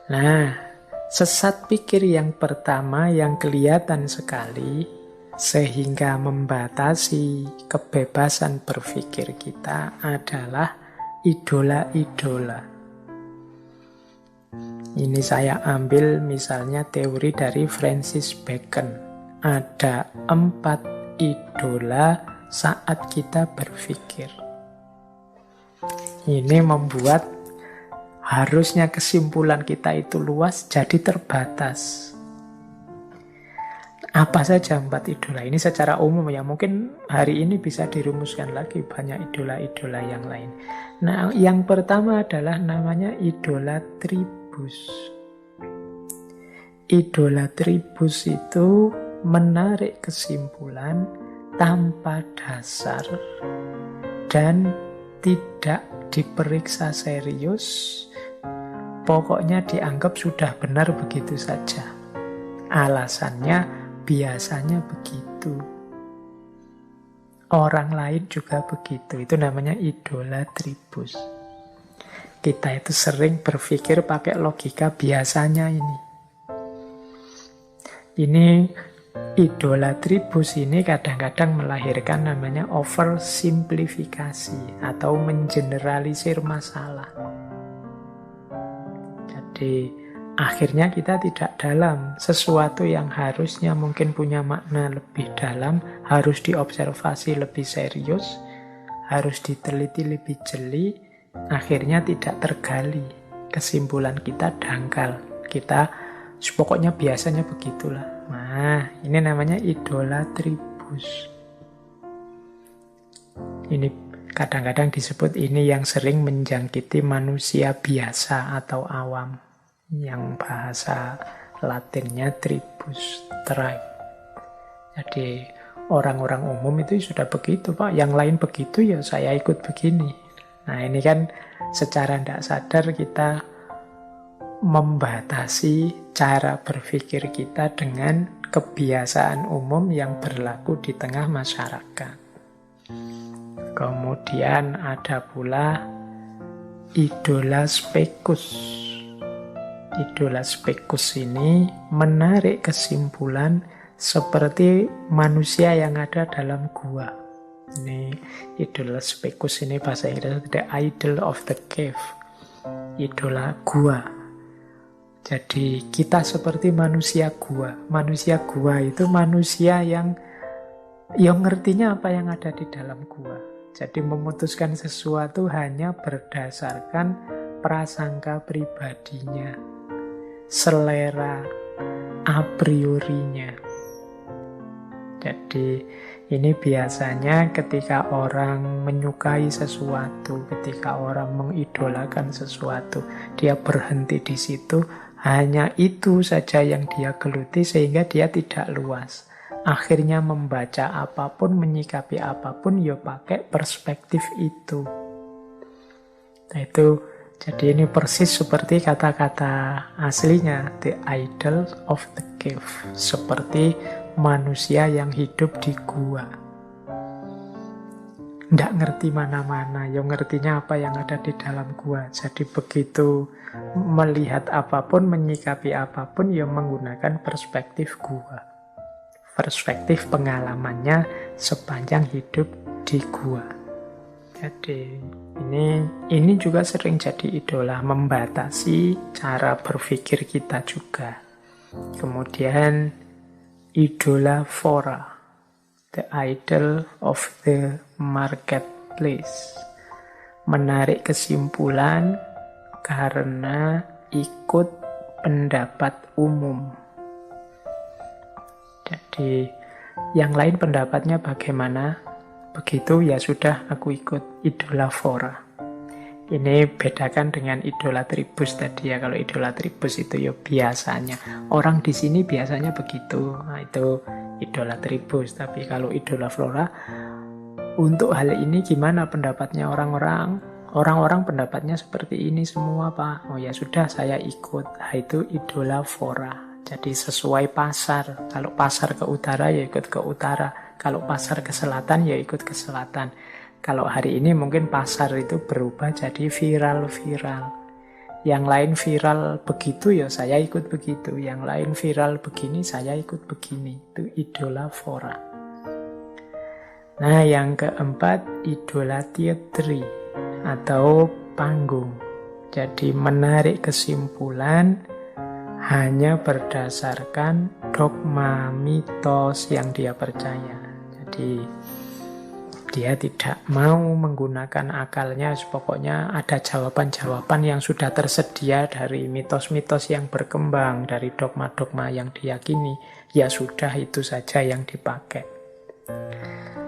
Nah, sesat pikir yang pertama yang kelihatan sekali sehingga membatasi kebebasan berpikir kita adalah idola-idola. Ini saya ambil misalnya teori dari Francis Bacon. Ada 4 idola saat kita berpikir. Ini membuat harusnya kesimpulan kita itu luas jadi terbatas. Apa saja 4 idola ini secara umum ya, mungkin hari ini bisa dirumuskan lagi banyak idola-idola yang lain. Nah, yang pertama adalah namanya idola tribus. Idola tribus itu menarik kesimpulan tanpa dasar dan tidak diperiksa serius. Pokoknya dianggap sudah benar begitu saja. Alasannya biasanya begitu. Orang lain juga begitu. Itu namanya idola tribus. Kita itu sering berpikir pakai logika biasanya ini. Ini idola tribus ini kadang-kadang melahirkan namanya oversimplifikasi atau mengeneralisir masalah. Jadi akhirnya kita tidak dalam. Sesuatu yang harusnya mungkin punya makna lebih dalam, harus diobservasi lebih serius, harus diteliti lebih jeli, akhirnya tidak tergali. Kesimpulan kita dangkal. Kita pokoknya biasanya begitulah. Nah, ini namanya idola tribus. Ini kadang-kadang disebut ini yang sering menjangkiti manusia biasa atau awam. Yang bahasa Latinnya tribus, tribe. Jadi orang-orang umum itu sudah begitu, Pak. Yang lain begitu ya saya ikut begini. Nah, ini kan secara tidak sadar kita membatasi cara berpikir kita dengan kebiasaan umum yang berlaku di tengah masyarakat. Kemudian ada pula idola spekus. Idola spekus ini menarik kesimpulan seperti manusia yang ada dalam gua. Ini idola spekus ini bahasa Inggris, the idol of the cave. Idola gua. Jadi kita seperti manusia gua. Manusia gua itu manusia yang ngertinya apa yang ada di dalam gua. Jadi memutuskan sesuatu hanya berdasarkan prasangka pribadinya, selera a priorinya. Jadi ini biasanya ketika orang menyukai sesuatu, ketika orang mengidolakan sesuatu, dia berhenti di situ, hanya itu saja yang dia geluti sehingga dia tidak luas. Akhirnya membaca apapun, menyikapi apapun, ya pakai perspektif itu. Nah itu, jadi ini persis seperti kata-kata aslinya, the idol of the cave. Seperti manusia yang hidup di gua. Nggak ngerti mana-mana, yang ngertinya apa yang ada di dalam gua. Jadi begitu melihat apapun, menyikapi apapun, ya menggunakan perspektif gua. Perspektif pengalamannya sepanjang hidup di gua. Jadi ini juga sering jadi idola, membatasi cara berpikir kita juga. Kemudian idola fora, the idol of the marketplace. Menarik kesimpulan karena ikut pendapat umum. Jadi yang lain pendapatnya bagaimana? Begitu ya sudah aku ikut, idola fora. Ini bedakan dengan idola tribus tadi ya. Kalau idola tribus itu ya biasanya. Orang di sini biasanya begitu. Nah, itu idola tribus. Tapi kalau idola flora, untuk hal ini gimana pendapatnya orang-orang? Orang-orang pendapatnya seperti ini semua, Pak. Oh ya sudah, saya ikut. Nah, itu idola fora. Jadi sesuai pasar. Kalau pasar ke utara ya ikut ke utara. Kalau pasar ke selatan ya ikut ke selatan. Kalau hari ini mungkin pasar itu berubah jadi viral-viral. Yang lain viral begitu ya saya ikut begitu. Yang lain viral begini saya ikut begini. Itu idolafora. Nah, yang keempat idolatry atau panggung. Jadi menarik kesimpulan hanya berdasarkan dogma mitos yang dia percaya. Jadi dia tidak mau menggunakan akalnya, pokoknya ada jawaban-jawaban yang sudah tersedia dari mitos-mitos yang berkembang, dari dogma-dogma yang diyakini. Ya sudah, itu saja yang dipakai.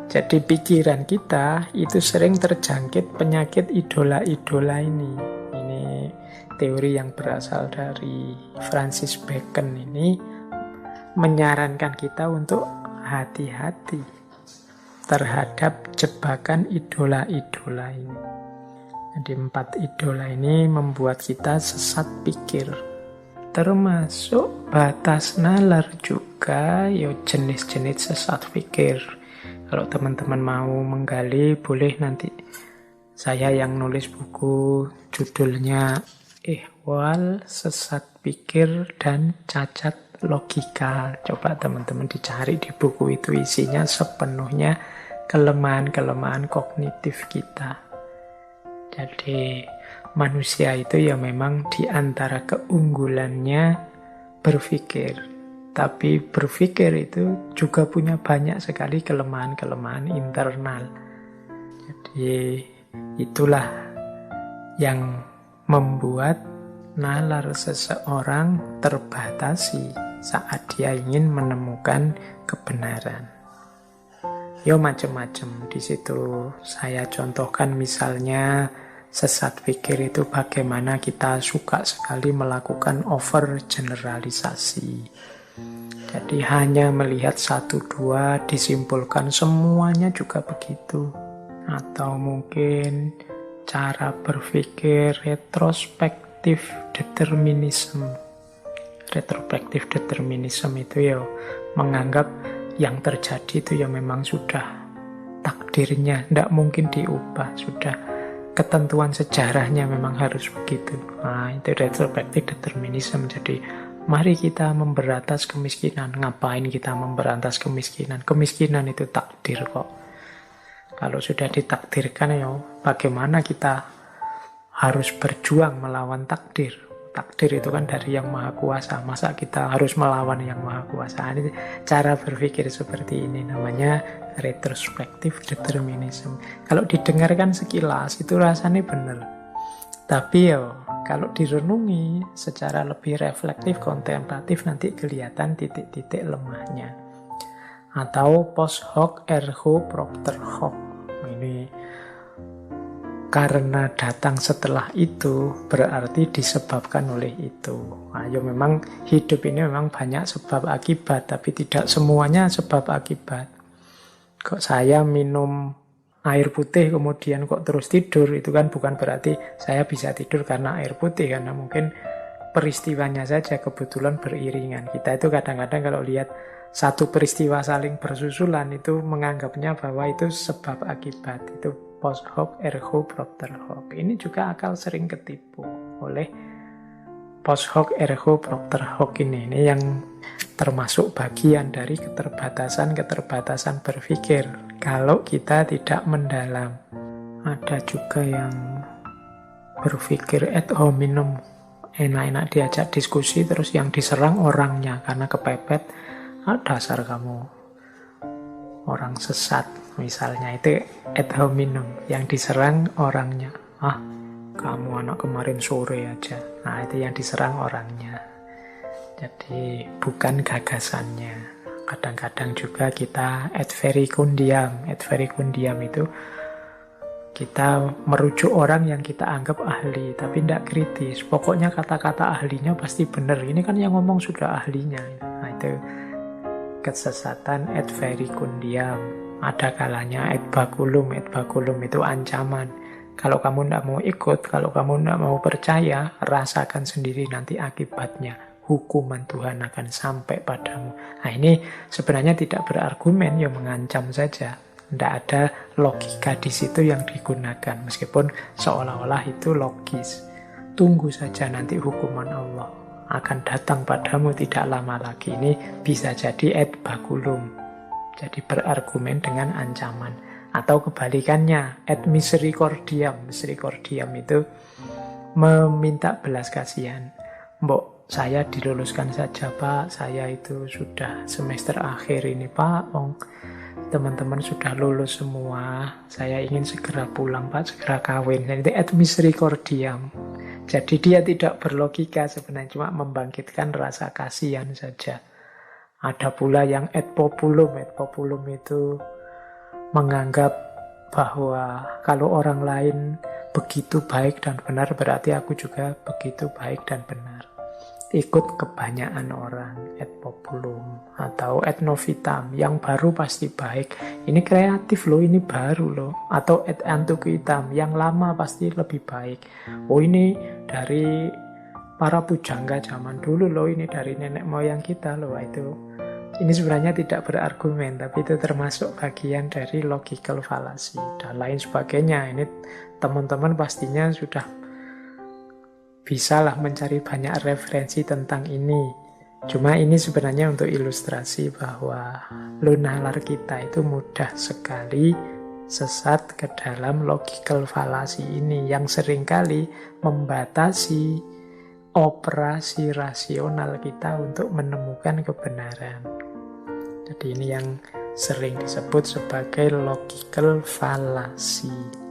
Jadi pikiran kita itu sering terjangkit penyakit idola-idola ini. Ini teori yang berasal dari Francis Bacon ini menyarankan kita untuk hati-hati terhadap jebakan idola-idola ini. Jadi 4 idola ini membuat kita sesat pikir. Termasuk batas nalar juga, ya jenis-jenis sesat pikir. Kalau teman-teman mau menggali, boleh nanti saya yang nulis buku judulnya Ihwal, Sesat Pikir dan Cacat Logika. Coba teman-teman dicari di buku itu, isinya sepenuhnya kelemahan-kelemahan kognitif kita. Jadi manusia itu ya memang di antara keunggulannya berpikir. Tapi berpikir itu juga punya banyak sekali kelemahan-kelemahan internal. Jadi itulah yang membuat nalar seseorang terbatasi saat dia ingin menemukan kebenaran. Ya macam-macam. Di situ saya contohkan misalnya sesat pikir itu bagaimana kita suka sekali melakukan overgeneralisasi. Jadi hanya melihat 1-2 disimpulkan semuanya juga begitu. Atau mungkin cara berpikir retrospektif determinism. Retrospektif determinism itu ya menganggap yang terjadi itu ya memang sudah takdirnya, tidak mungkin diubah, sudah ketentuan sejarahnya memang harus begitu. Nah, itu retrospektif determinism. Jadi mari kita memberantas kemiskinan. Ngapain kita memberantas kemiskinan? Kemiskinan itu takdir kok. Kalau sudah ditakdirkan ya bagaimana kita harus berjuang melawan takdir. Takdir itu kan dari yang maha kuasa. Masa kita harus melawan yang maha kuasa? Ini cara berpikir seperti ini namanya retrospektif determinism. Kalau didengarkan sekilas itu rasanya benar. Tapi ya kalau direnungi secara lebih reflektif, kontemplatif nanti kelihatan titik-titik lemahnya. Atau post hoc ergo propter hoc. Ini karena datang setelah itu berarti disebabkan oleh itu. Nah, ya memang hidup ini memang banyak sebab akibat, tapi tidak semuanya sebab akibat. Kok saya minum air putih kemudian kok terus tidur, itu kan bukan berarti saya bisa tidur karena air putih, karena mungkin peristiwanya saja kebetulan beriringan. Kita itu kadang-kadang kalau lihat satu peristiwa saling bersusulan itu menganggapnya bahwa itu sebab akibat. Itu post hoc ergo propter hoc. Ini juga akal sering ketipu oleh post hoc ergo propter hoc ini. Ini yang termasuk bagian dari keterbatasan-keterbatasan berpikir kalau kita tidak mendalam. Ada juga yang berpikir ad hominem, enak-enak diajak diskusi terus yang diserang orangnya karena kepepet. Dasar kamu orang sesat misalnya, itu ad hominem, yang diserang orangnya. Kamu anak kemarin sore aja. Nah, itu yang diserang orangnya. Jadi bukan gagasannya. Kadang-kadang juga kita ad verecundiam. Ad verecundiam itu kita merujuk orang yang kita anggap ahli, tapi tidak kritis. Pokoknya kata-kata ahlinya pasti benar. Ini kan yang ngomong sudah ahlinya. Nah, itu kesesatan ad verecundiam. Ada kalanya ad baculum. Ad baculum itu ancaman. Kalau kamu tidak mau ikut, kalau kamu tidak mau percaya, rasakan sendiri nanti akibatnya. Hukuman Tuhan akan sampai padamu. Nah, ini sebenarnya tidak berargumen, ya mengancam saja. Tidak ada logika di situ yang digunakan, meskipun seolah-olah itu logis. tunggu saja nanti hukuman Allah akan datang padamu tidak lama lagi. Ini bisa jadi et baculum, jadi berargumen dengan ancaman. Atau kebalikannya, et misericordiam. Misericordiam itu meminta belas kasihan. Mbok, saya diluluskan saja Pak, saya itu sudah semester akhir ini Pak, teman-teman sudah lulus semua, saya ingin segera pulang Pak, segera kawin. Dan itu et misericordiam. Jadi dia tidak berlogika sebenarnya, cuma membangkitkan rasa kasihan saja. Ada pula yang et populum. Et populum itu menganggap bahwa kalau orang lain begitu baik dan benar, berarti aku juga begitu baik dan benar. Ikut kebanyakan orang, et populum. Atau et novitam, yang baru pasti baik. Ini kreatif loh, ini baru loh. Atau et antiquitam, yang lama pasti lebih baik. Oh, ini dari para pujangga zaman dulu loh, ini dari nenek moyang kita loh. Ini sebenarnya tidak berargumen, tapi itu termasuk bagian dari logical fallacy dan lain sebagainya. Ini teman-teman pastinya sudah bisalah mencari banyak referensi tentang ini. Cuma ini sebenarnya untuk ilustrasi bahwa nalar kita itu mudah sekali sesat ke dalam logical fallacy ini yang seringkali membatasi operasi rasional kita untuk menemukan kebenaran. Jadi ini yang sering disebut sebagai logical fallacy.